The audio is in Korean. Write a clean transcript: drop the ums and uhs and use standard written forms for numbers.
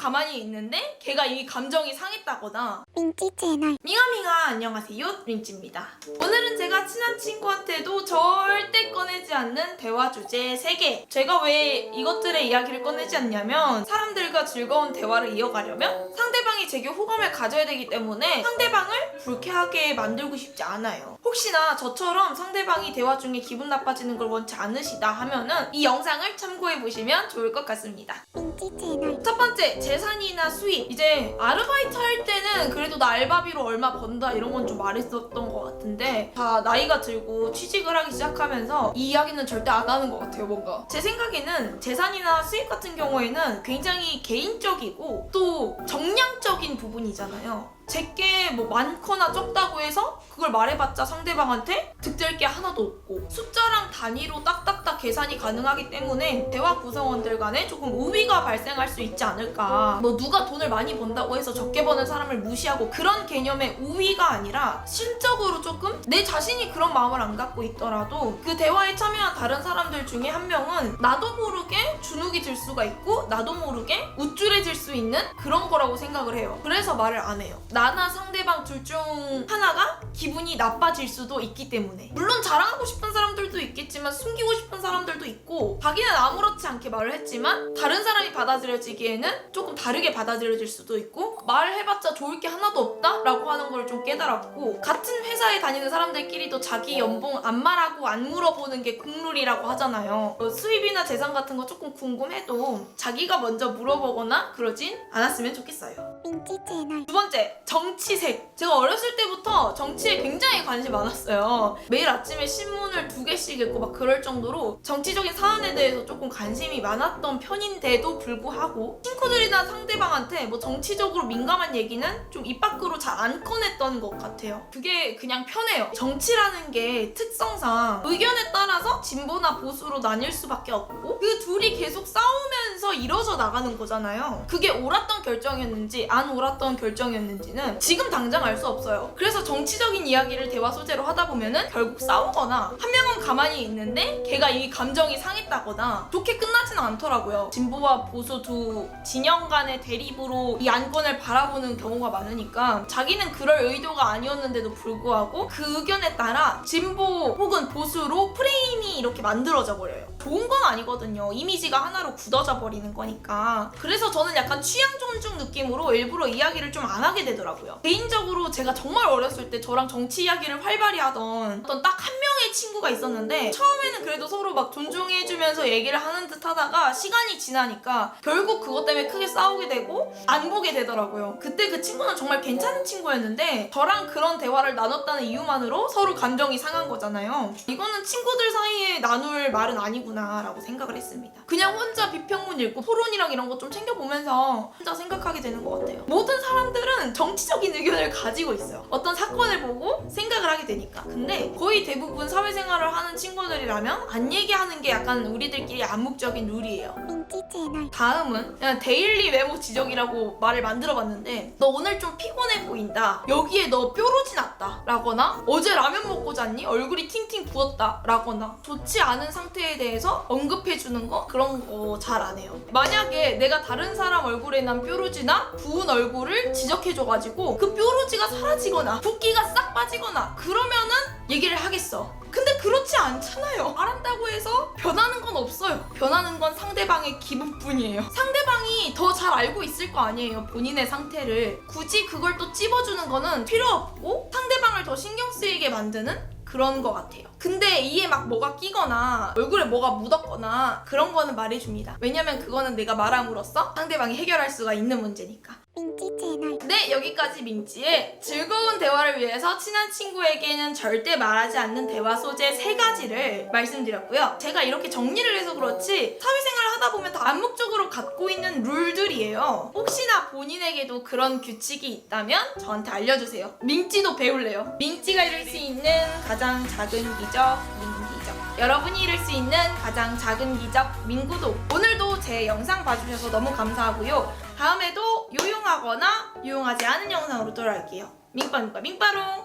가만히 있는데 걔가 이미 감정이 상했다거나. 민지 채널. 밍아밍아, 안녕하세요, 민지입니다. 오늘은 제가 친한 친구한테도 절대 꺼내지 않는 대화 주제 3개. 제가 왜 이것들의 이야기를 꺼내지 않냐면 사람들과 즐거운 대화를 이어가려면 상대방이 제게 호감을 가져야 되기 때문에 상대방을 불쾌하게 만들고 싶지 않아요. 혹시나 저처럼 상대방이 대화 중에 기분 나빠지는 걸 원치 않으시다 하면은 이 영상을 참고해보시면 좋을 것 같습니다. 민지 채널. 첫 번째, 재산이나 수입. 이제 아르바이트 할 때는 그래도 나 알바비로 얼마 번다 이런 건 좀 말했었던 것 같은데 다 나이가 들고 취직을 하기 시작하면서 이 이야기는 절대 안 하는 것 같아요. 뭔가 제 생각에는 재산이나 수입 같은 경우에는 굉장히 개인적이고 또 정량적인 부분이잖아요. 제게 뭐 많거나 적다고 해서 그걸 말해봤자 상대방한테 득될 게 하나도 없고 숫자랑 단위로 딱딱딱 계산이 가능하기 때문에 대화 구성원들 간에 조금 우위가 발생할 수 있지 않을까. 뭐 누가 돈을 많이 번다고 해서 적게 버는 사람을 무시하고 그런 개념의 우위가 아니라 실적으로 조금 내 자신이 그런 마음을 안 갖고 있더라도 그 대화에 참여한 다른 사람들 중에 한 명은 나도 모르게 주눅이 들 수가 있고 나도 모르게 우쭐해질 수 있는 그런 거라고 생각을 해요. 그래서 말을 안 해요. 나나 상대방 둘 중 하나가 기분이 나빠질 수도 있기 때문에. 물론 자랑하고 싶은 사람들도 있겠지만 숨기고 싶은 사람들도 있고 자기는 아무렇지 않게 말을 했지만 다른 사람이 받아들여지기에는 조금 다르게 받아들여질 수도 있고 말을 해봤자 좋을 게 하나도 없다? 라고 하는 걸 좀 깨달았고 같은 회사에 다니는 사람들끼리도 자기 연봉 안 말하고 안 물어보는 게 국룰이라고 하잖아요. 수입이나 재산 같은 거 조금 궁금해도 자기가 먼저 물어보거나 그러진 않았으면 좋겠어요. 민지 채널. 두 번째, 정치색. 제가 어렸을 때부터 정치에 굉장히 관심이 많았어요. 매일 아침에 신문을 2개씩 읽고 막 그럴 정도로 정치적인 사안에 대해서 조금 관심이 많았던 편인데도 불구하고 친구들이나 상대방한테 뭐 정치적으로 민감한 얘기는 좀 입 밖으로 잘 안 꺼냈던 것 같아요. 그게 그냥 편해요. 정치라는 게 특성상 의견에 따라서 진보나 보수로 나뉠 수밖에 없고 그 둘이 계속 싸우면서 이뤄져 나가는 거잖아요. 그게 옳았던 결정이었는지 안 옳았던 결정이었는지는 지금 당장 알 수 없어요. 그래서 정치적인 이야기를 대화 소재로 하다 보면은 결국 싸우거나 한 명은 가만히 있는데 걔가 이미 감정이 상했다거나 좋게 끝나지는 않더라고요. 진보와 보수 두 진영 간의 대립으로 이 안건을 바라보는 경우가 많으니까 자기는 그럴 의도가 아니었는데도 불구하고 그 의견에 따라 진보 혹은 보수로 프레임이 이렇게 만들어져 버려요. 좋은 건 아니거든요. 이미지가 하나로 굳어져 버리는 거니까. 그래서 저는 약간 취향 존중 느낌으로 일부러 이야기를 좀 안 하게 되더라고요. 개인적으로 제가 정말 어렸을 때 저랑 정치 이야기를 활발히 하던 어떤 딱 한 명의 친구가 있었는데 처음에는 그래도 서로 막 존중해주면서 얘기를 하는 듯 하다가 시간이 지나니까 결국 그것 때문에 크게 싸우게 되고 안 보게 되더라고요. 그때 그 친구는 정말 괜찮은 친구였는데 저랑 그런 대화를 나눴다는 이유만으로 서로 감정이 상한 거잖아요. 이거는 친구들 사이에 나눌 말은 아니구나 라고 생각을 했습니다. 그냥 혼자 비평문 읽고 토론이랑 이런 거 좀 챙겨보면서 혼자 생각하게 되는 것 같아요. 모든 사람들은 정치적인 의견을 가지고 있어요. 어떤 사건을 보고 생각을 하게 되니까. 근데 거의 대부분 사회생활을 하는 친구들이라면 안 얘기하는 게 약간 우리들끼리 암묵적인 룰이에요. 민지 채널. 다음은 그냥 데일리 외모 지적이라고 말을 만들어봤는데 너 오늘 좀 피곤해 보인다. 여기에 너 뾰루지 났다. 라거나 어제 라면 먹고 잤니? 얼굴이 팅팅 부었다. 라거나 좋지 않은 상태에 대해서 언급해주는 거? 그런 거 잘 안 해요. 만약에 내가 다른 사람 얼굴에 난 뾰루지나 부은 얼굴을 지적해줘가지고 그 뾰루지가 사라지거나 붓기가 싹 빠지거나 그러면은 얘기를 하겠어. 근데 그렇지 않잖아요. 말한다고 해서 변하는 건 없어요. 변하는 건 상대방의 기분뿐이에요. 상대방이 더 잘 알고 있을 거 아니에요. 본인의 상태를. 굳이 그걸 또 찝어주는 거는 필요 없고 상대방을 더 신경 쓰이게 만드는 그런 거 같아요. 근데 이에 막 뭐가 끼거나 얼굴에 뭐가 묻었거나 그런 거는 말해줍니다. 왜냐면 그거는 내가 말함으로써 상대방이 해결할 수가 있는 문제니까. 민지 채널. 네, 여기까지 민지의 즐거운 대화를 위해서 친한 친구에게는 절대 말하지 않는 대화 소재 3가지를 말씀드렸고요. 제가 이렇게 정리를 해서 그렇지 사회생활을 하다 보면 다 암묵적으로 갖고 있는 룰들이에요. 혹시나 본인에게도 그런 규칙이 있다면 저한테 알려주세요. 민지도 배울래요. 민지가 이룰 수 있는 가장 작은 기적, 민기적. 여러분이 이룰 수 있는 가장 작은 기적, 민구독. 오늘도 제 영상 봐주셔서 너무 감사하고요. 다음에도 유용하거나 유용하지 않은 영상으로 돌아올게요. 민빠민빠 민빠롱.